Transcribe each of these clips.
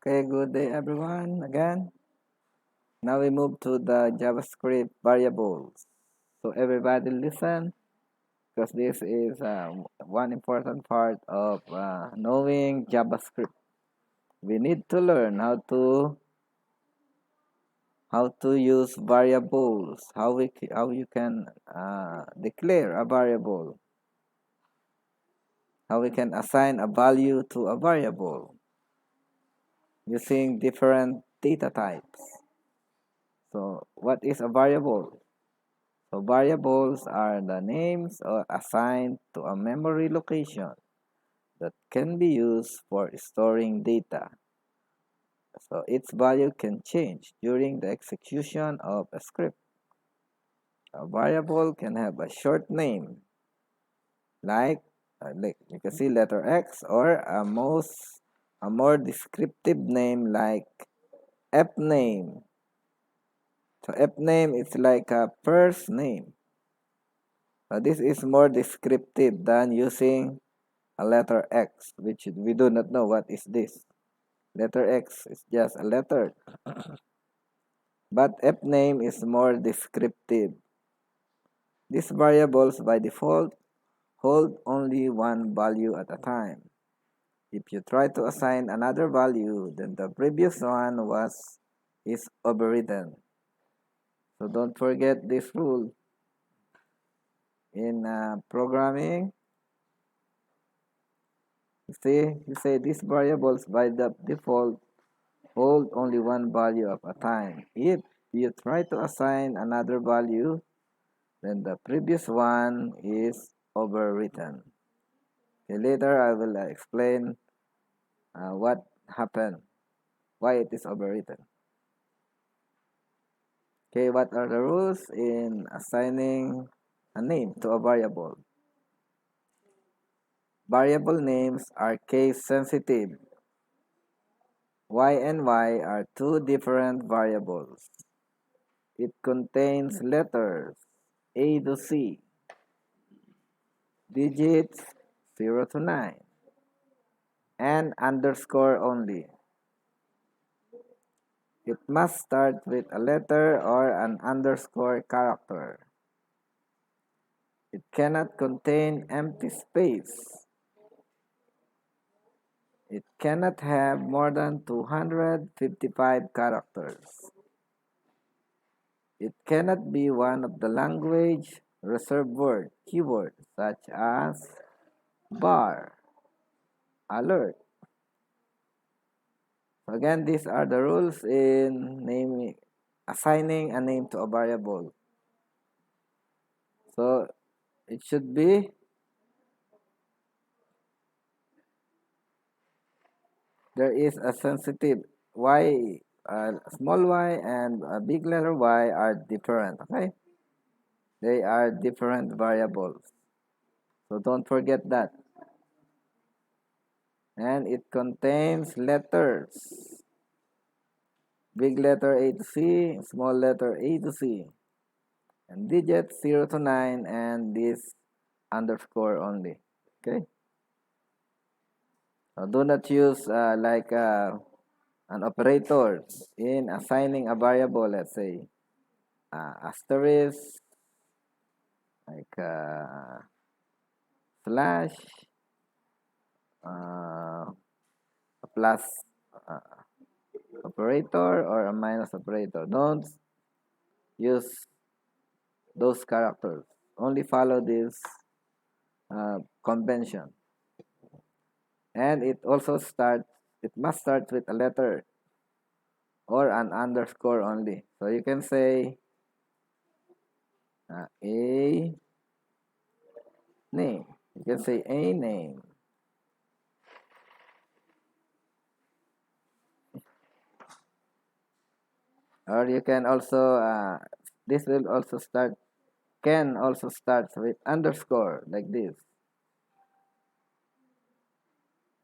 Okay, good day everyone again. Now we move to the JavaScript variables. So everybody listen because this is one important part of knowing JavaScript. We need to learn how to use variables, how you can declare a variable, how we can assign a value to a variable using different data types. So what is a variable? So variables are the names or assigned to a memory location that can be used for storing data. So its value can change during the execution of a script. A variable can have a short name like you can see letter X, or a more descriptive name like app name. So app name is like a first name. This is more descriptive than using a letter X, which we do not know what is this. Letter X is just a letter, but app name is more descriptive. These variables by default hold only one value at a time. If you try to assign another value, then the previous one is overridden. So don't forget this rule in programming. You say these variables by the default hold only one value at a time. If you try to assign another value, then the previous one is overwritten. Okay, later I will explain what happened, why it is overwritten. Okay, what are the rules in assigning a name to a variable? Variable names are case sensitive. Y and Y are two different variables. It contains letters A to C, digits 0 to 9, and underscore only. It must start with a letter or an underscore character. It cannot contain empty space. It cannot have more than 255 characters. It cannot be one of the language reserved word keywords such as bar, alert. Again, these are the rules in assigning a name to a variable. So it should be there is a sensitive y, small y and a big letter y are different. Okay, they are different variables. So don't forget that. And it contains letters. Big letter A to C, small letter A to C, and digits 0 to 9, and this underscore only. Okay. So do not use an operator in assigning a variable. Let's say asterisk, like slash, a plus uh, operator, or a minus operator. Don't use those characters. Only follow this convention. And it must start with a letter or an underscore only. So you can say a name. You can say a name. Or you can also, this will also start, can also start with underscore like this.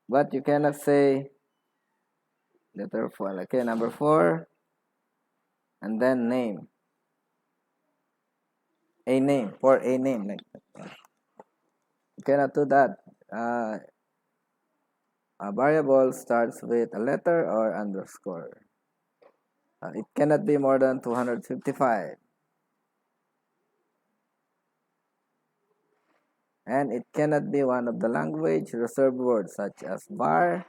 But you cannot say letter 4. Okay, number 4, and then name. A name, for a name. Like that. You cannot do that. a variable starts with a letter or underscore. It cannot be more than 255. And it cannot be one of the language reserved words such as var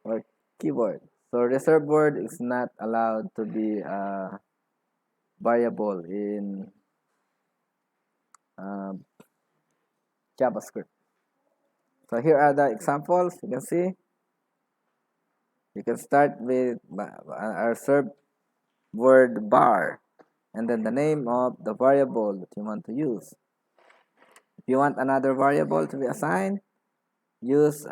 or keyboard. So reserved word is not allowed to be a variable in uh, JavaScript. So here are the examples. You can see you can start with a reserved word bar and then the name of the variable that you want to use. If you want another variable to be assigned, use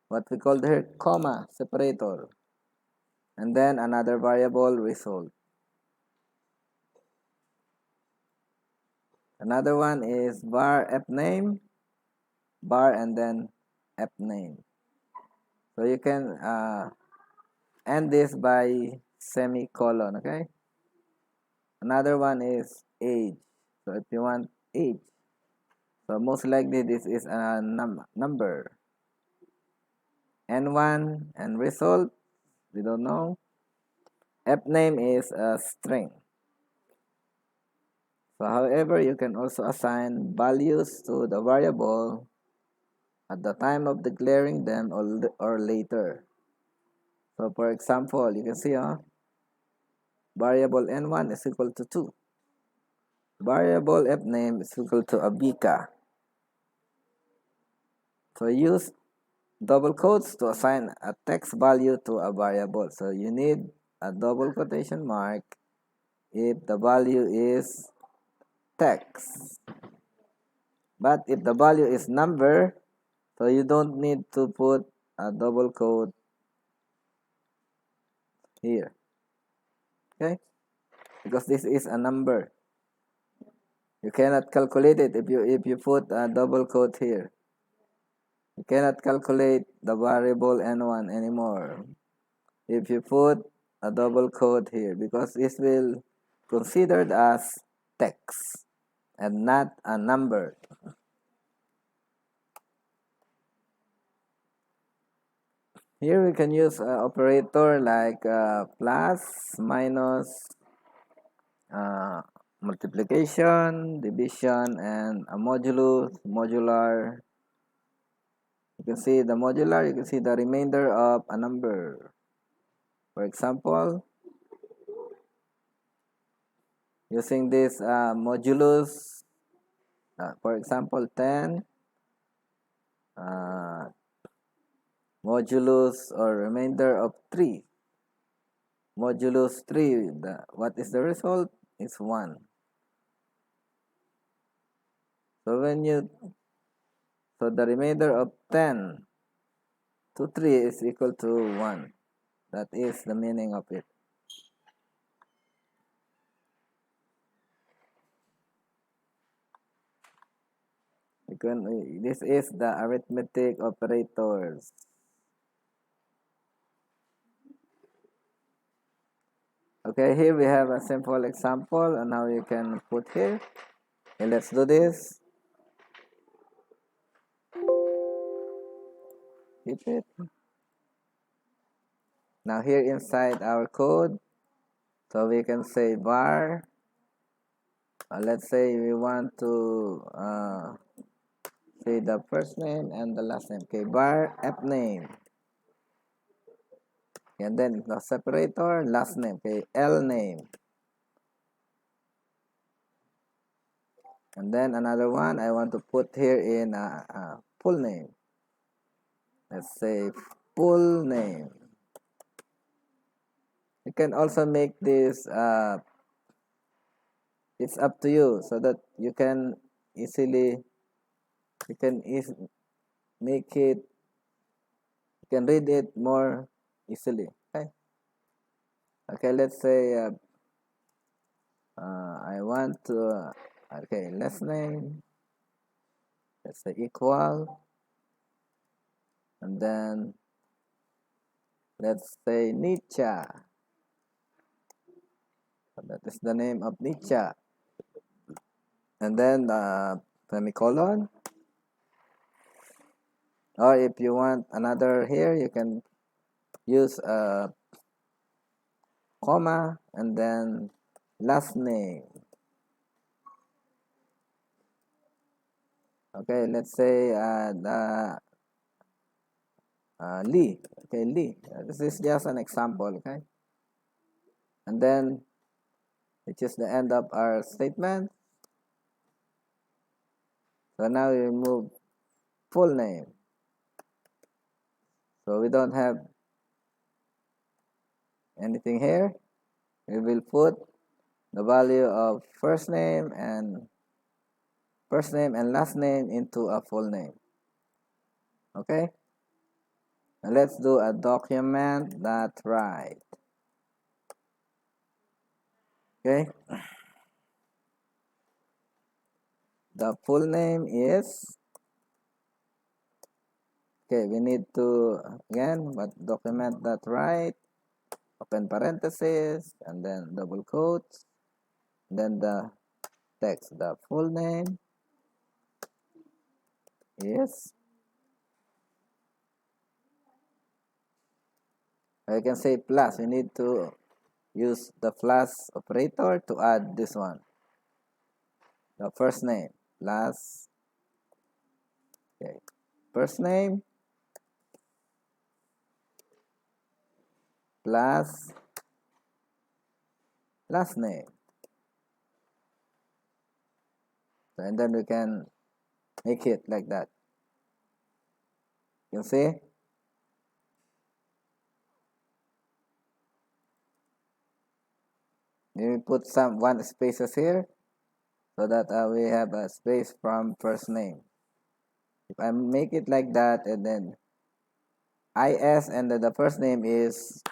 what we call here comma separator and then another variable result. Another one is var app name, bar and then app name. So you can end this by semicolon, okay? Another one is age. So if you want age, so most likely this is a number. N1 and result, we don't know. App name is a string. So however, you can also assign values to the variable at the time of declaring them or later. So for example, you can see variable n1 is equal to 2. Variable app name is equal to abika. So use double quotes to assign a text value to a variable. So you need a double quotation mark if the value is text. But if the value is number, so you don't need to put a double quote here. Okay? Because this is a number. You cannot calculate it if you put a double quote here. You cannot calculate the variable n1 anymore if you put a double quote here because this will considered as text and not a number. Here we can use an operator like plus, minus, multiplication, division, and a modular. You can see the modular, you can see the remainder of a number. For example, using this modulus, for example, 10, modulus or remainder of 3. Modulus 3, what is the result? Is 1. So so the remainder of 10 to 3 is equal to 1. That is the meaning of it. This is the arithmetic operators. Okay, here we have a simple example on how you can put here. Okay, let's do this. Keep it. Now here inside our code, so we can say var. Let's say we want to say the first name and the last name. Okay, var app name. And then the separator, last name. Okay, L name. And then another one, I want to put here in a full name. Let's say full name. You can also make this, it's up to you so that you can easily, you can make it, you can read it more easily. Okay, okay, let's say I want to, okay, last name, let's say equal, and then let's say Nietzsche. That is the name of Nietzsche. And then semicolon. Or if you want another here, you can use a comma and then last name. Okay, let's say Lee. Okay, Lee. This is just an example. Okay, and then which is the end of our statement. So now we remove full name. So we don't have anything here. We will put the value of first name and last name into a full name. Okay. Now let's do a document that write. Okay. The full name is, okay, we need to again but document that write, open parenthesis and then double quotes, then the text. The full name is, I can say plus. We need to use the plus operator to add this one. The first name plus, okay, first name plus last name. So, and then we can make it like that. You see? We put some one spaces here so that we have a space from first name. If I make it like that and then is and then the first name is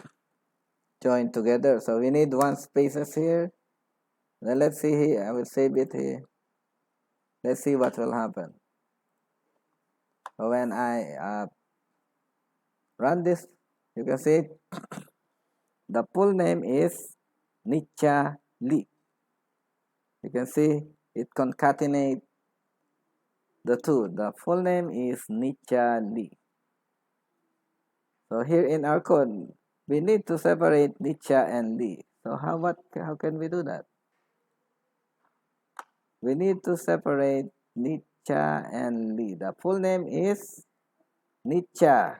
joined together, so we need one spaces here. Then let's see here. I will save it here. Let's see what will happen. So when I run this, you can see the full name is Nicha Lee. You can see it concatenate the two. The full name is Nicha Lee. So here in our code, we need to separate Nicha and Lee. So how can we do that? We need to separate Nicha and Lee. The full name is Nicha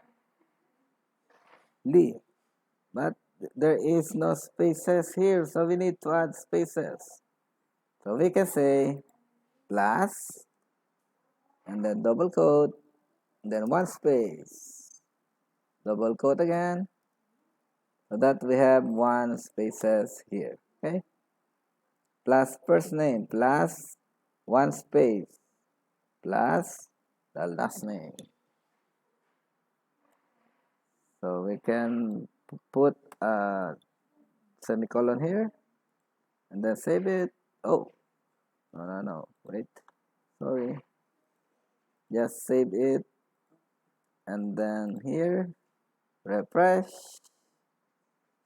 Lee, but there is no spaces here, so we need to add spaces. So we can say plus and then double quote, then one space, double quote again, so that we have one spaces here. Okay, plus first name plus one space plus the last name. So we can put a semicolon here and then save it. Oh, no, wait, sorry, just save it and then here refresh.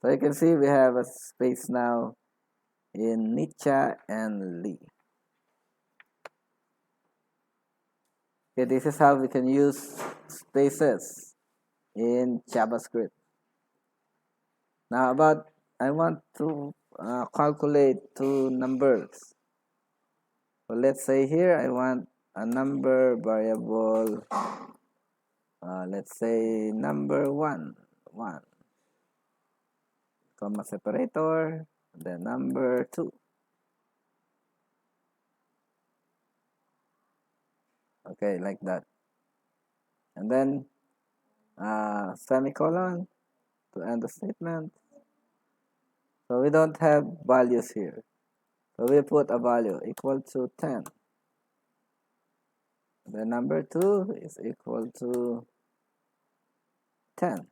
So you can see we have a space now in Nicha and Lee. Okay, this is how we can use spaces in JavaScript. Now I want to calculate two numbers. So let's say here I want a number variable, let's say number 1, comma separator, then number 2. Okay, like that. And then semicolon to end the statement. So we don't have values here. So we put a value equal to 10. The number 2 is equal to 10.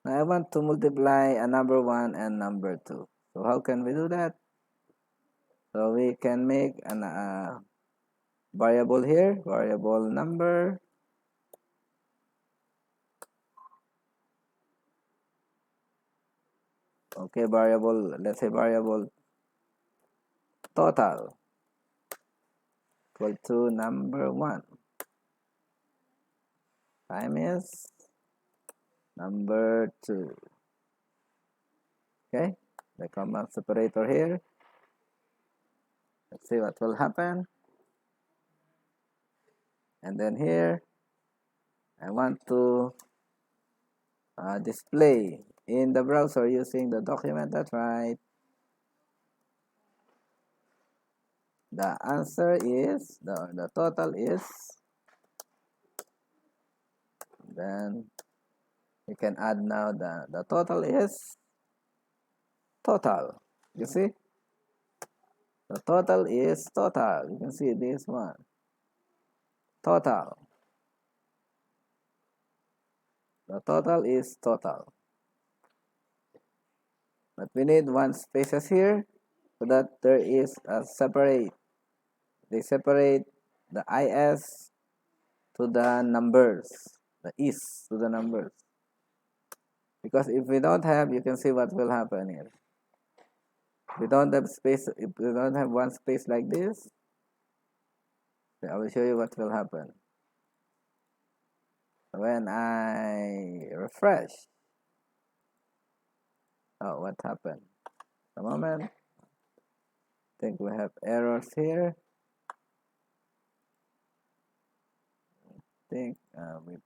Now I want to multiply a number 1 and number 2. So how can we do that? So we can make an variable here, variable number. Okay, variable, let's say variable total equal to number 1. Time is number 2. Okay, the comma separator here. Let's see what will happen. And then here, I want to display in the browser using the document. That's right. The answer is, the total is, then you can add now the total is total. You see? The total is total. You can see this one. Total. The total is total. But we need one spaces here so that there is a separate. They separate the is to the numbers. The is to the numbers. Because if we don't have, you can see what will happen here. If we don't have space, if we don't have one space like this, I will show you what will happen. When I refresh, oh, what happened? A moment. I think we have errors here. I think we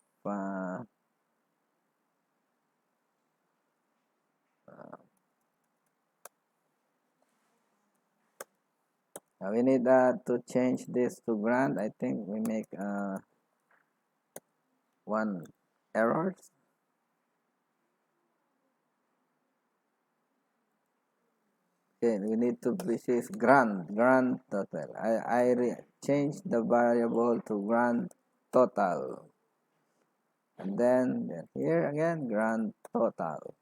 we need to change this to grand. I think we make one error. Okay, we need to this is grand total. I change the variable to grand total, and then here again grand total.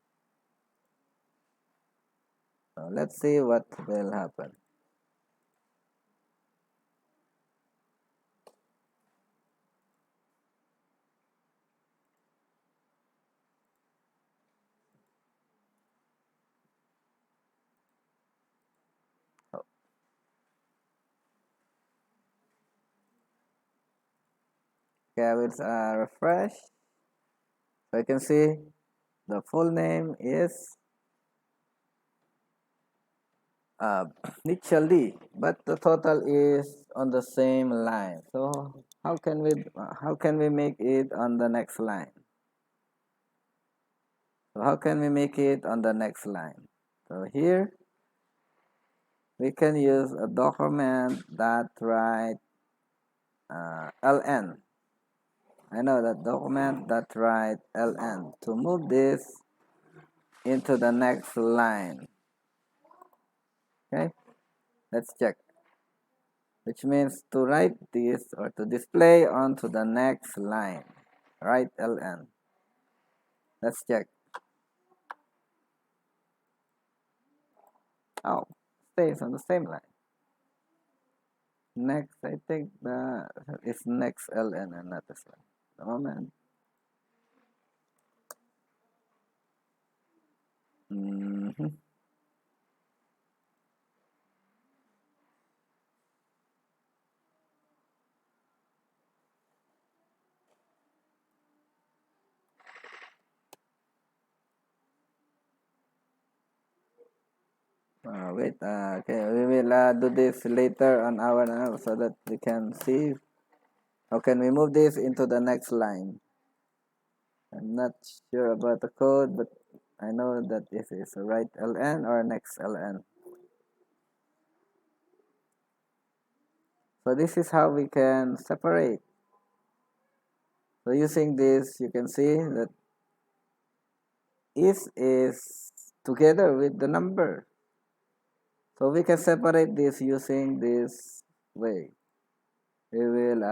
So let's see what will happen. Okay, I will refresh. So you can see the full name is Nichali, but the total is on the same line. So how can we make it on the next line? So how can we make it on the next line? So here we can use a document that write ln. I know that document that write ln to move this into the next line. Okay, let's check. Which means to write this or to display onto the next line. Write ln. Let's check. Oh, stays on the same line. Next, I think it's next ln and not this one. The moment. Wait, okay, we will do this later on our so that we can see how can we move this into the next line. I'm not sure about the code, but I know that this is right ln or next ln. So this is how we can separate. So using this, you can see that is together with the number. So we can separate this using this way. We will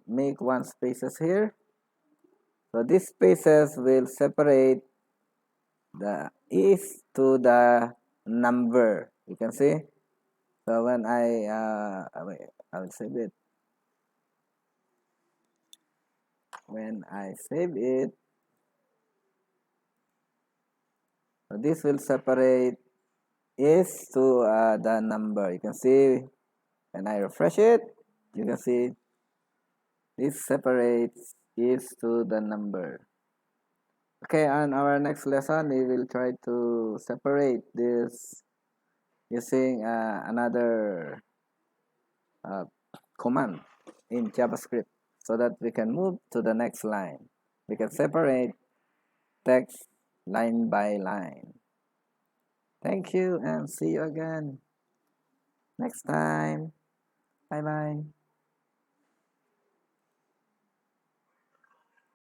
make one spaces here. So these spaces will separate the is to the number. You can see. So when I will save it. When I save it, so this will separate is to the number. You can see when I refresh it, you can see this separates is to the number. Okay, on our next lesson, we will try to separate this using another uh, command in JavaScript so that we can move to the next line. We can separate text line by line. Thank you and see you again next time. Bye bye.